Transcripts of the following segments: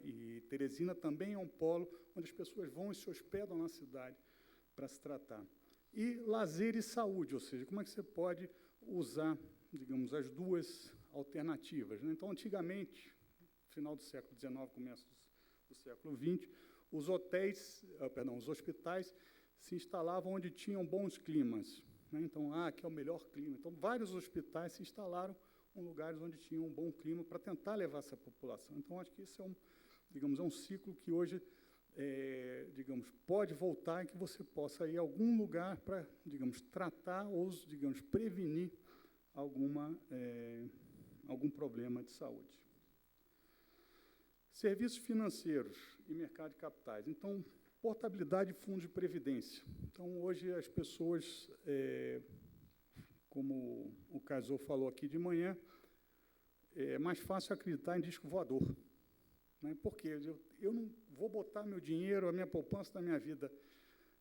e Teresina também é um polo onde as pessoas vão e se hospedam na cidade para se tratar. E lazer e saúde, ou seja, como é que você pode usar, digamos, as duas alternativas, né? Então, antigamente, final do século XIX, começo do século XX, os hospitais se instalavam onde tinham bons climas, né? Então, aqui é o melhor clima. Então, vários hospitais se instalaram em lugares onde tinham um bom clima para tentar levar essa população. Então, acho que isso é um ciclo que hoje, digamos, pode voltar e que você possa ir a algum lugar para, digamos, tratar ou, digamos, prevenir algum problema de saúde. Serviços financeiros e mercado de capitais. Então, portabilidade de fundos de previdência. Então, hoje as pessoas, como o Casou falou aqui de manhã, é mais fácil acreditar em disco voador, né? Porque eu não vou botar meu dinheiro, a minha poupança da minha vida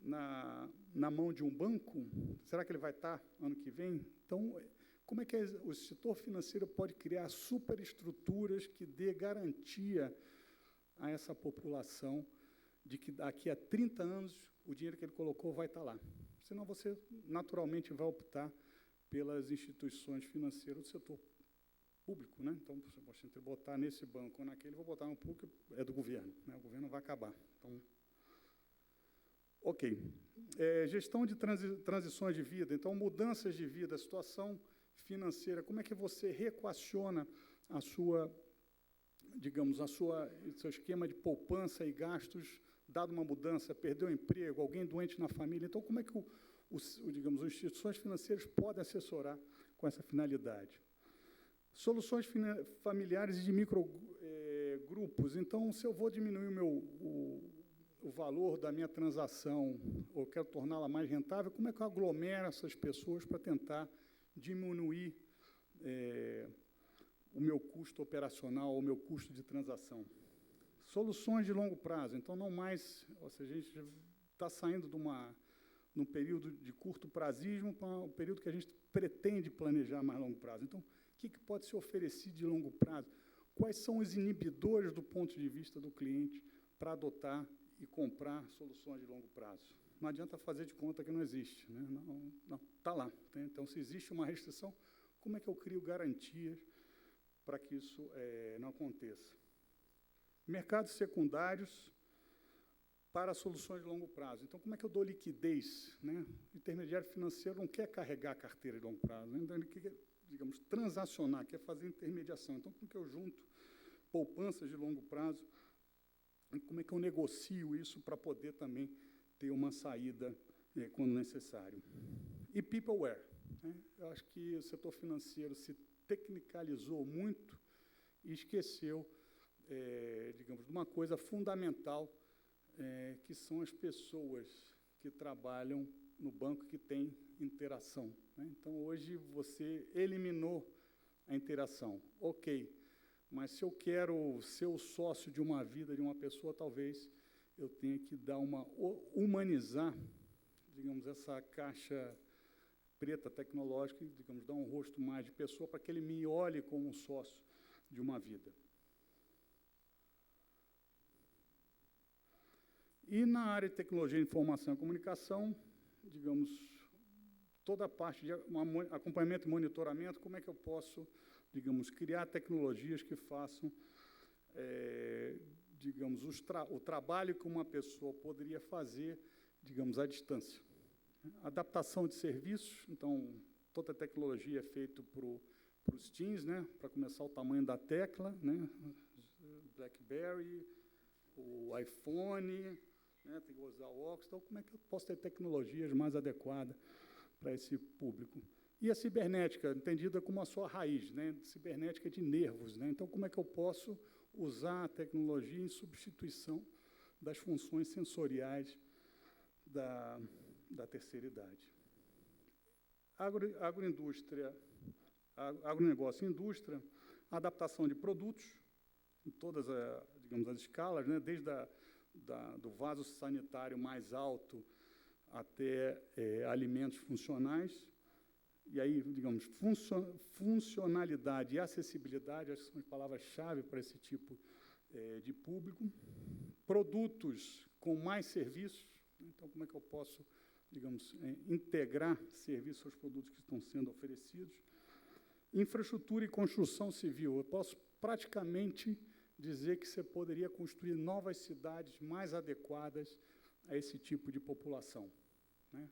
na mão de um banco? Será que ele vai estar ano que vem? Então, como é que o setor financeiro pode criar superestruturas que dê garantia a essa população de que daqui a 30 anos o dinheiro que ele colocou vai estar lá? Senão você naturalmente vai optar pelas instituições financeiras do setor público, né? Então, você pode botar nesse banco ou naquele, vou botar no público, é do governo, né? O governo vai acabar. Então, ok. Gestão de transições de vida. Então, mudanças de vida, situação financeira, como é que você reequaciona a sua, digamos, seu esquema de poupança e gastos, dado uma mudança, perdeu o emprego, alguém doente na família. Então, como é que, digamos, as instituições financeiras podem assessorar com essa finalidade? Soluções familiares e de microgrupos. Então, se eu vou diminuir o valor da minha transação, ou quero torná-la mais rentável, como é que eu aglomero essas pessoas para tentar diminuir o meu custo operacional, o meu custo de transação? Soluções de longo prazo. Então, não mais... Ou seja, a gente está saindo de um período de curto prazismo para um período que a gente pretende planejar mais longo prazo. Então, o que pode ser oferecido de longo prazo? Quais são os inibidores do ponto de vista do cliente para adotar e comprar soluções de longo prazo? Não adianta fazer de conta que não existe, né? Não, está lá. Né? Então, se existe uma restrição, como é que eu crio garantias para que isso não aconteça? Mercados secundários para soluções de longo prazo. Então, como é que eu dou liquidez, né? O intermediário financeiro não quer carregar a carteira de longo prazo, né? Então, ele quer, digamos, transacionar, quer fazer intermediação. Então, como que eu junto poupanças de longo prazo? E como é que eu negocio isso para poder também ter uma saída quando necessário? E peopleware, né? Eu acho que o setor financeiro se tecnicalizou muito e esqueceu, digamos, de uma coisa fundamental, que são as pessoas que trabalham no banco, que têm interação, né? Então, hoje, você eliminou a interação. Ok, mas se eu quero ser o sócio de uma vida de uma pessoa, talvez eu tenha que humanizar, digamos, essa caixa preta tecnológica, digamos, dar um rosto mais de pessoa para que ele me olhe como um sócio de uma vida. E na área de tecnologia, informação e comunicação, digamos, toda a parte de acompanhamento e monitoramento, como é que eu posso, digamos, criar tecnologias que façam, digamos, o trabalho que uma pessoa poderia fazer, digamos, à distância. Adaptação de serviços. Então, toda a tecnologia é feita para os teams, né? Para começar, o tamanho da tecla, né? BlackBerry, o iPhone, né? Tem que usar o óculos. Então, como é que eu posso ter tecnologias mais adequadas para esse público? E a cibernética, entendida como a sua raiz, né? Cibernética de nervos, né? Então, como é que eu posso usar a tecnologia em substituição das funções sensoriais da terceira idade? Agroindústria, agronegócio e indústria, adaptação de produtos em todas digamos, as escalas, né? Desde do vaso sanitário mais alto até alimentos funcionais. E aí, digamos, funcionalidade e acessibilidade, acho que são as palavras-chave para esse tipo de público, produtos com mais serviços. Então, como é que eu posso, digamos, integrar serviços aos produtos que estão sendo oferecidos? Infraestrutura e construção civil. Eu posso praticamente dizer que você poderia construir novas cidades mais adequadas a esse tipo de população, né?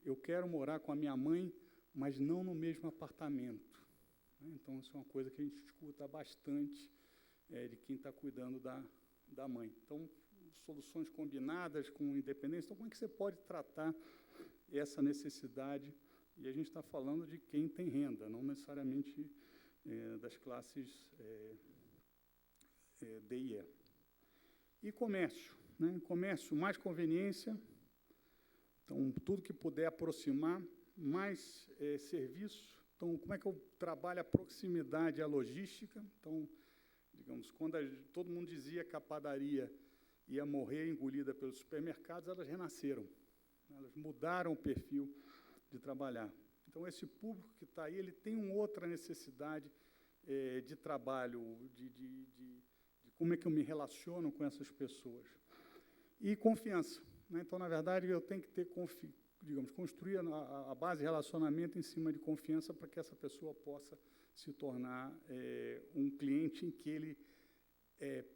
Eu quero morar com a minha mãe, mas não no mesmo apartamento, né? Então, isso é uma coisa que a gente escuta bastante de quem está cuidando da mãe. Então, soluções combinadas com independência. Então, como é que você pode tratar essa necessidade? E a gente está falando de quem tem renda, não necessariamente das classes D e E. E comércio, né? Comércio, mais conveniência. Então, tudo que puder aproximar, mais serviço. Então, como é que eu trabalho a proximidade à logística? Então, digamos, quando todo mundo dizia que a padaria ia morrer engolida pelos supermercados, elas renasceram. Elas mudaram o perfil de trabalhar. Então, esse público que está aí, ele tem uma outra necessidade de trabalho, de como é que eu me relaciono com essas pessoas. E confiança, né? Então, na verdade, eu tenho que ter, digamos, construir a base de relacionamento em cima de confiança para que essa pessoa possa se tornar um cliente em que ele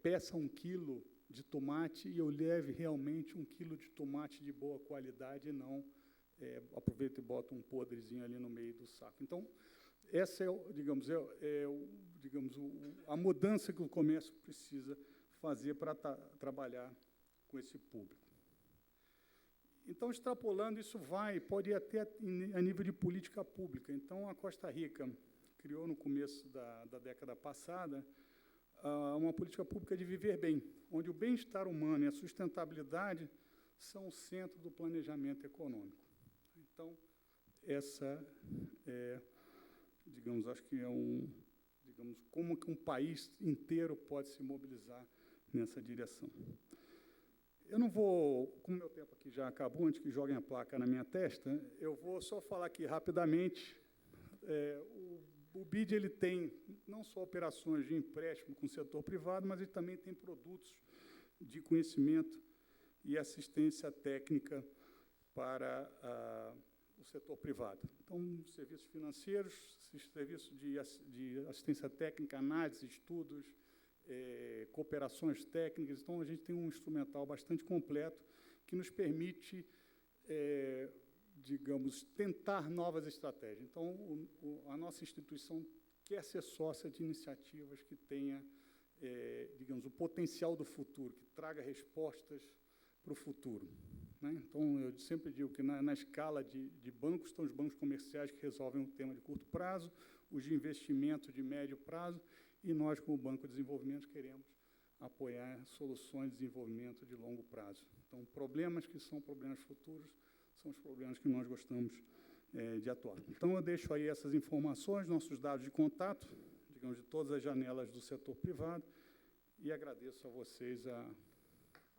peça 1 quilo de tomate e eu leve realmente 1 quilo de tomate de boa qualidade e não aproveito e boto um podrezinho ali no meio do saco. Então, essa é, a mudança que o comércio precisa fazer para trabalhar com esse público. Então, extrapolando, isso pode ir até a nível de política pública. Então, a Costa Rica criou, no começo da década passada, uma política pública de viver bem, onde o bem-estar humano e a sustentabilidade são o centro do planejamento econômico. Então, essa digamos, acho que como que um país inteiro pode se mobilizar nessa direção. Eu não vou, como meu tempo aqui já acabou, antes que joguem a placa na minha testa, eu vou só falar aqui rapidamente. O BID ele tem não só operações de empréstimo com o setor privado, mas ele também tem produtos de conhecimento e assistência técnica para o setor privado. Então, serviços financeiros, serviços de assistência técnica, análise, estudos, cooperações técnicas. Então, a gente tem um instrumental bastante completo que nos permite, digamos, tentar novas estratégias. Então, a nossa instituição quer ser sócia de iniciativas que tenha, digamos, o potencial do futuro, que traga respostas para o futuro, né? Então, eu sempre digo que na escala de bancos estão os bancos comerciais que resolvem um tema de curto prazo, os de investimento de médio prazo, e nós, como Banco de Desenvolvimento, queremos apoiar soluções de desenvolvimento de longo prazo. Então, problemas que são problemas futuros são os problemas que nós gostamos de atuar. Então, eu deixo aí essas informações, nossos dados de contato, digamos, de todas as janelas do setor privado, e agradeço a vocês a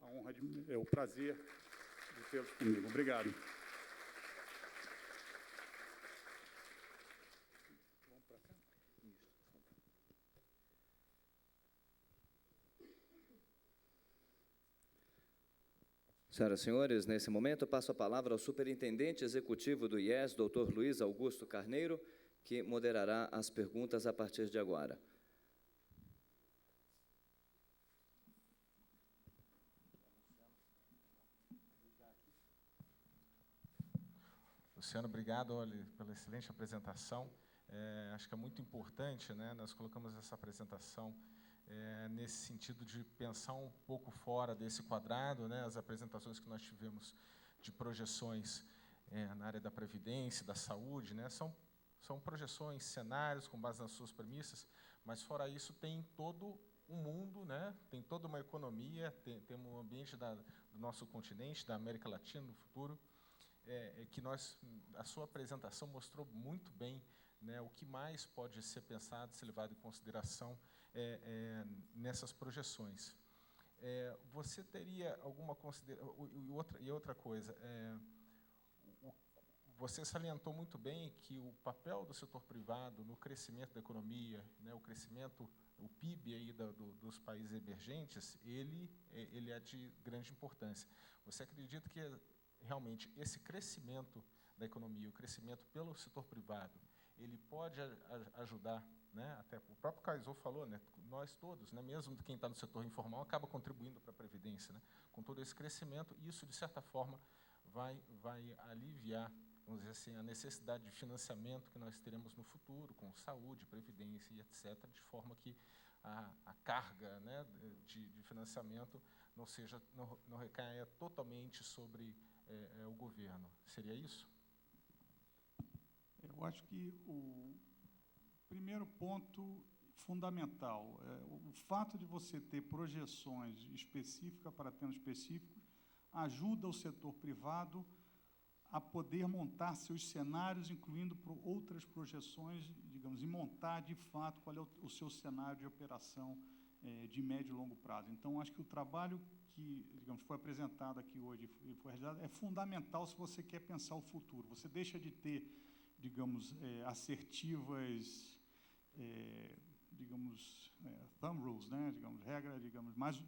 honra, o prazer de tê-los comigo. Obrigado. Vamos para cá? Senhoras e senhores, nesse momento eu passo a palavra ao superintendente executivo do IES, Dr. Luiz Augusto Carneiro, que moderará as perguntas a partir de agora. Luciano, obrigado pela excelente apresentação. Acho que é muito importante, né? Nós colocamos essa apresentação nesse sentido de pensar um pouco fora desse quadrado, né? As apresentações que nós tivemos de projeções na área da previdência, da saúde, né? São projeções, cenários com base nas suas premissas, mas fora isso tem todo um mundo, né? Tem toda uma economia, tem um ambiente do nosso continente, da América Latina no futuro, que a sua apresentação mostrou muito bem, né, o que mais pode ser pensado, ser levado em consideração nessas projeções. Você teria alguma consideração? E outra coisa, você salientou muito bem que o papel do setor privado no crescimento da economia, né, o crescimento o PIB aí dos países emergentes, ele é de grande importância. Você acredita que realmente esse crescimento da economia, o crescimento pelo setor privado, ele pode ajudar, né? Até o próprio Kaysou falou, né? Nós todos, né? Mesmo quem está no setor informal, acaba contribuindo para a Previdência, né? Com todo esse crescimento, isso, de certa forma, vai aliviar, vamos dizer assim, a necessidade de financiamento que nós teremos no futuro, com saúde, previdência e etc., de forma que a carga, né, de financiamento não recaia totalmente sobre o governo. Seria isso? Eu acho que o primeiro ponto fundamental é o fato de você ter projeções específicas para temas específicos ajuda o setor privado a poder montar seus cenários, incluindo outras projeções, digamos, e montar, de fato, qual é o seu cenário de operação de médio e longo prazo. Então, acho que o trabalho que, digamos, foi apresentado aqui hoje e foi realizado é fundamental se você quer pensar o futuro. Você deixa de ter, digamos, assertivas, digamos, thumb rules, né? Digamos, regras, digamos, mais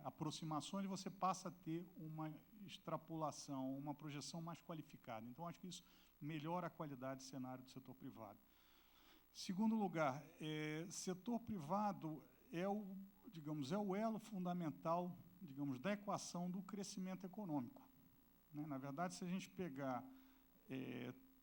aproximações, e você passa a ter uma extrapolação, uma projeção mais qualificada. Então, acho que isso melhora a qualidade do cenário do setor privado. Segundo lugar, setor privado é o elo fundamental, digamos, da equação do crescimento econômico, né? Na verdade, se a gente pegar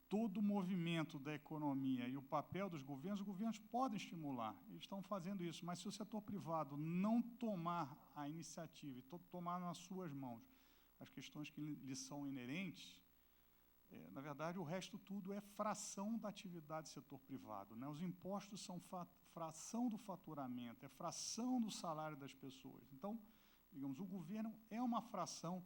todo o movimento da economia e o papel dos governos, os governos podem estimular, eles estão fazendo isso, mas se o setor privado não tomar a iniciativa e tomar nas suas mãos as questões que lhe são inerentes, na verdade, o resto tudo é fração da atividade do setor privado, né? Os impostos são fração do faturamento, é fração do salário das pessoas. Então, digamos, o governo é uma fração,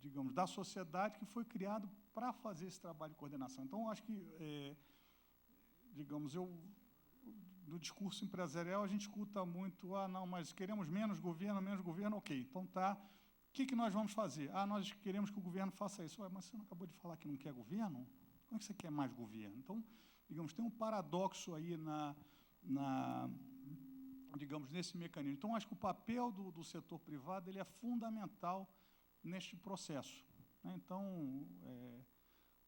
digamos, da sociedade que foi criado para fazer esse trabalho de coordenação. Então, eu acho que, digamos, no discurso empresarial, a gente escuta muito, não, mas queremos menos governo, ok, então tá. O que nós vamos fazer? Nós queremos que o governo faça isso. Mas você não acabou de falar que não quer governo? Como é que você quer mais governo? Então, digamos, tem um paradoxo aí digamos, nesse mecanismo. Então, acho que o papel do setor privado ele é fundamental neste processo, né? Então,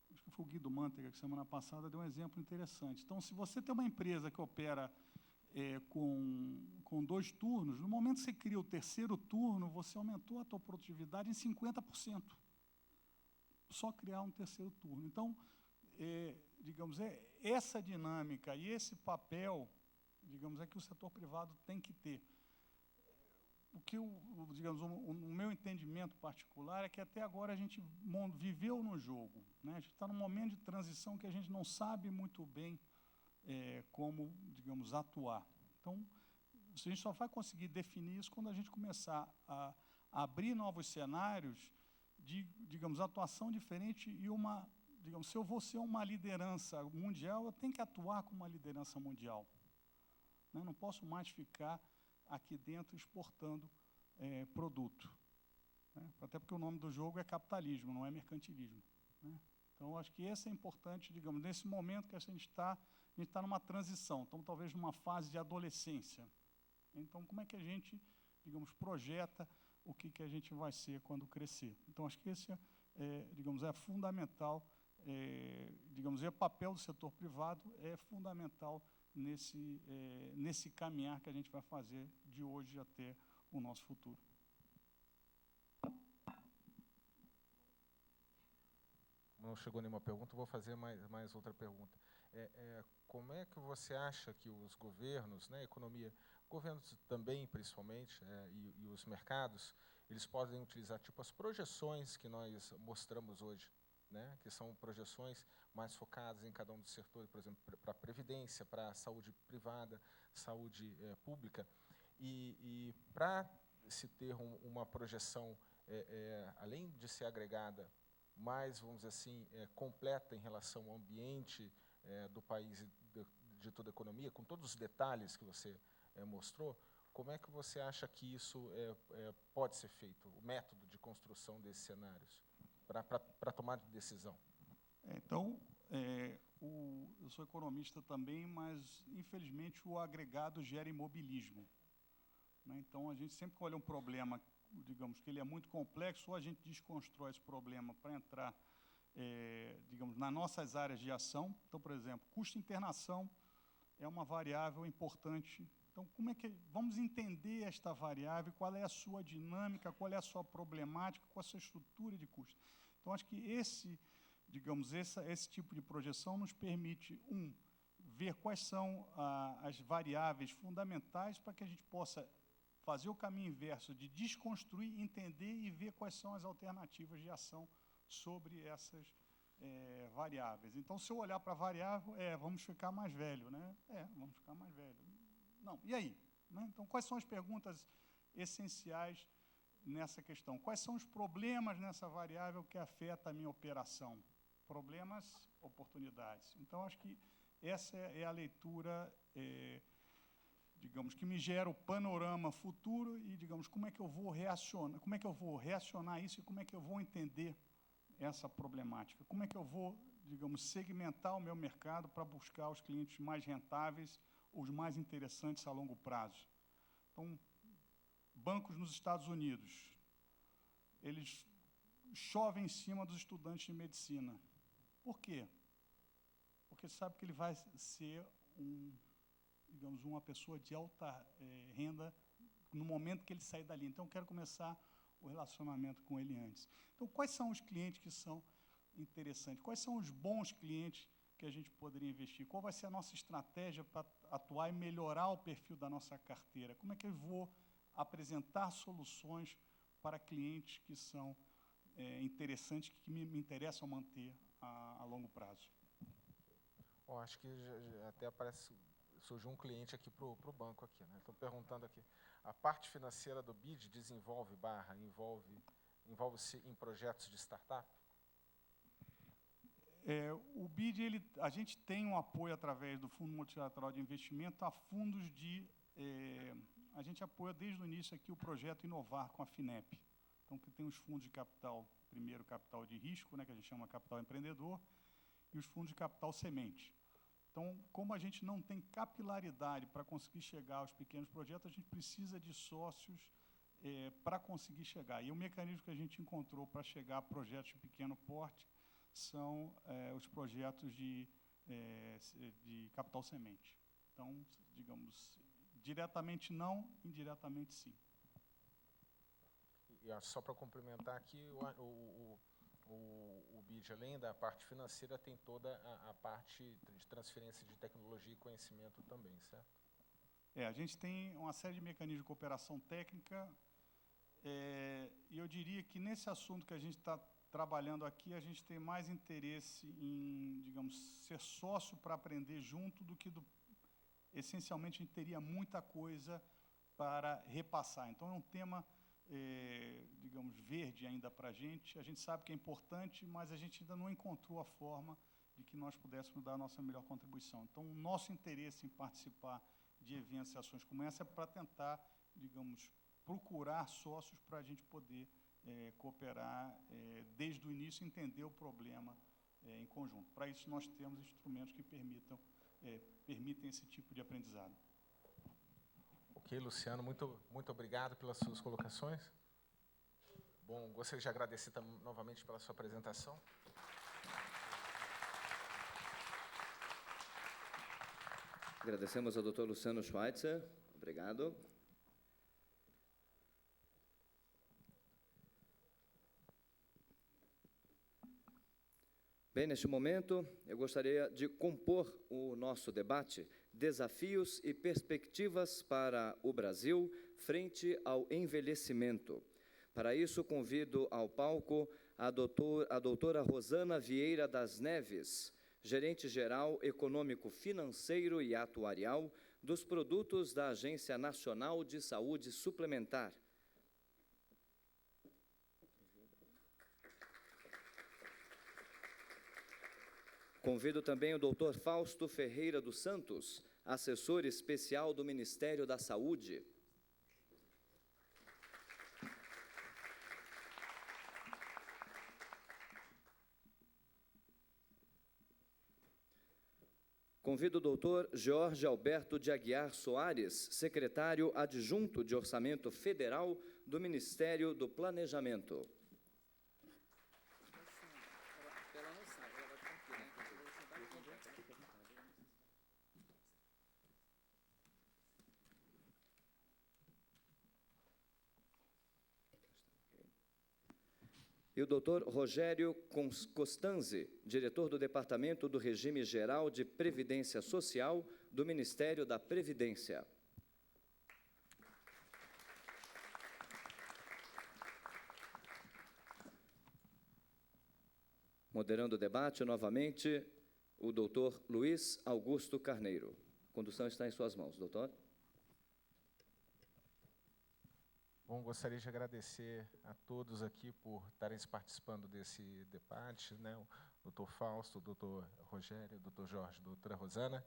acho que foi o Guido Mantega, que semana passada deu um exemplo interessante. Então, se você tem uma empresa que opera com 2 turnos, no momento que você cria o 3º turno, você aumentou a tua produtividade em 50%. Só criar um 3º turno. Então, digamos, essa dinâmica e esse papel, digamos, é que o setor privado tem que ter. O que, digamos, o meu entendimento particular é que até agora a gente viveu no jogo, né? A gente está num momento de transição que a gente não sabe muito bem como, digamos, atuar. Então, a gente só vai conseguir definir isso quando a gente começar a abrir novos cenários de, digamos, atuação diferente e digamos, se eu vou ser uma liderança mundial, eu tenho que atuar como uma liderança mundial, né? Não posso mais ficar aqui dentro exportando produto, né? Até porque o nome do jogo é capitalismo, não é mercantilismo, né? Então, acho que esse é importante, digamos, nesse momento que a gente está numa transição, então talvez numa fase de adolescência. Então, como é que a gente, digamos, projeta o que a gente vai ser quando crescer? Então, acho que esse digamos, é fundamental, digamos, o papel do setor privado é fundamental nesse caminhar que a gente vai fazer de hoje até o nosso futuro. Não chegou nenhuma pergunta, vou fazer mais outra pergunta. Como é que você acha que os governos, né, economia, governos também, principalmente, e os mercados, eles podem utilizar tipo as projeções que nós mostramos hoje, né, que são projeções mais focadas em cada um dos setores, por exemplo, para a previdência, para a saúde privada, saúde pública, e para se ter uma projeção, além de ser agregada, mais, vamos dizer assim, completa em relação ao ambiente do país e de toda a economia, com todos os detalhes que você mostrou, como é que você acha que isso pode ser feito, o método de construção desses cenários, para tomar de decisão? Então, eu sou economista também, mas, infelizmente, o agregado gera imobilismo, né? Então, a gente sempre que olha um problema, digamos, que ele é muito complexo, ou a gente desconstrói esse problema para entrar, digamos, nas nossas áreas de ação. Então, por exemplo, custo de internação é uma variável importante. Então, vamos entender esta variável, qual é a sua dinâmica, qual é a sua problemática, qual é a sua estrutura de custo. Então, acho que esse tipo de projeção nos permite, ver quais são as variáveis fundamentais para que a gente possa fazer o caminho inverso de desconstruir, entender e ver quais são as alternativas de ação sobre essas variáveis. Então, se eu olhar para a variável, vamos ficar mais velho, né? Vamos ficar mais velho. Não, e aí? Né? Então, quais são as perguntas essenciais nessa questão? Quais são os problemas nessa variável que afeta a minha operação? Problemas, oportunidades. Então, acho que essa é a leitura, digamos, que me gera o panorama futuro e, digamos, como é que eu vou reacionar isso e como é que eu vou entender essa problemática? Como é que eu vou, digamos, segmentar o meu mercado para buscar os clientes mais rentáveis, os mais interessantes a longo prazo? Então, bancos nos Estados Unidos, eles chovem em cima dos estudantes de medicina. Por quê? Porque sabe que ele vai ser digamos, uma pessoa de alta renda no momento que ele sair dali. Então, eu quero começar o relacionamento com ele antes. Então, quais são os clientes que são interessantes? Quais são os bons clientes que a gente poderia investir? Qual vai ser a nossa estratégia para atuar e melhorar o perfil da nossa carteira? Como é que eu vou apresentar soluções para clientes que são interessantes, que me interessam manter a longo prazo? Acho que até surgiu um cliente aqui para o banco aqui, né? Estou perguntando aqui, a parte financeira do BID envolve-se em projetos de startup? O BID, a gente tem um apoio através do Fundo Multilateral de Investimento a fundos a gente apoia desde o início aqui o projeto Inovar com a FINEP. Então, que tem os fundos de capital, primeiro capital de risco, né, que a gente chama capital empreendedor, e os fundos de capital semente. Então, como a gente não tem capilaridade para conseguir chegar aos pequenos projetos, a gente precisa de sócios para conseguir chegar. E o mecanismo que a gente encontrou para chegar a projetos de pequeno porte são os projetos de capital semente. Então, digamos, diretamente não, indiretamente sim. E só para complementar aqui, o BID, além da parte financeira, tem toda a parte de transferência de tecnologia e conhecimento também, certo? A gente tem uma série de mecanismos de cooperação técnica, e eu diria que nesse assunto que a gente está trabalhando aqui, a gente tem mais interesse em, digamos, ser sócio para aprender junto do que, essencialmente, a gente teria muita coisa para repassar. Então, é um tema, digamos, verde ainda para a gente sabe que é importante, mas a gente ainda não encontrou a forma de que nós pudéssemos dar a nossa melhor contribuição. Então, o nosso interesse em participar de eventos e ações como essa é para tentar, digamos, procurar sócios para a gente poder cooperar desde o início e entender o problema em conjunto. Para isso, nós temos instrumentos que permitem esse tipo de aprendizado. Ok, Luciano, muito obrigado pelas suas colocações. Bom, gostaria de agradecer novamente pela sua apresentação. Agradecemos ao Dr. Luciano Schweitzer. Obrigado. Bem, neste momento, eu gostaria de compor o nosso debate, desafios e perspectivas para o Brasil frente ao envelhecimento. Para isso, convido ao palco a doutora Rosana Vieira das Neves, gerente-geral econômico-financeiro e atuarial dos produtos da Agência Nacional de Saúde Suplementar. Convido também o Dr. Fausto Ferreira dos Santos, assessor especial do Ministério da Saúde. Convido o doutor Jorge Alberto de Aguiar Soares, secretário adjunto de Orçamento Federal do Ministério do Planejamento. E o doutor Rogério Costanzi, diretor do Departamento do Regime Geral de Previdência Social do Ministério da Previdência. Moderando o debate, novamente, o doutor Luiz Augusto Carneiro. A condução está em suas mãos, doutor. Bom, gostaria de agradecer a todos aqui por estarem participando desse debate, né? O doutor Fausto, o doutor Rogério, o doutor Jorge, a doutora Rosana.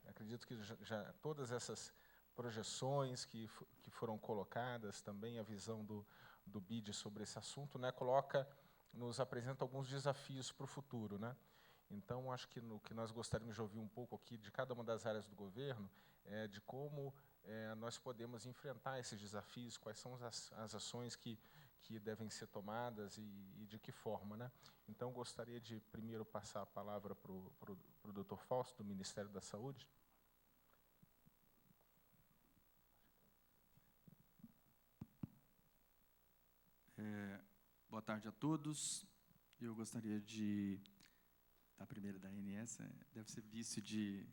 Acredito que já todas essas projeções que foram colocadas, também a visão do BID sobre esse assunto, né, nos apresenta alguns desafios para o futuro, né? Então, acho que o que nós gostaríamos de ouvir um pouco aqui de cada uma das áreas do governo é de como nós podemos enfrentar esses desafios, quais são as ações que devem ser tomadas e de que forma, né? Então, gostaria de primeiro passar a palavra para o doutor Fausto, do Ministério da Saúde. Boa tarde a todos. Eu gostaria de... Tá, primeiro da ANS, deve ser vício de...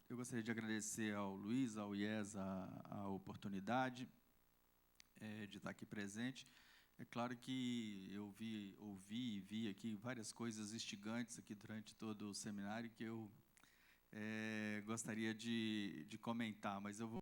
eu gostaria de agradecer ao Luiz, ao IES, a oportunidade de estar aqui presente. É claro que eu ouvi e vi aqui várias coisas instigantes aqui durante todo o seminário que eu gostaria de comentar, mas eu vou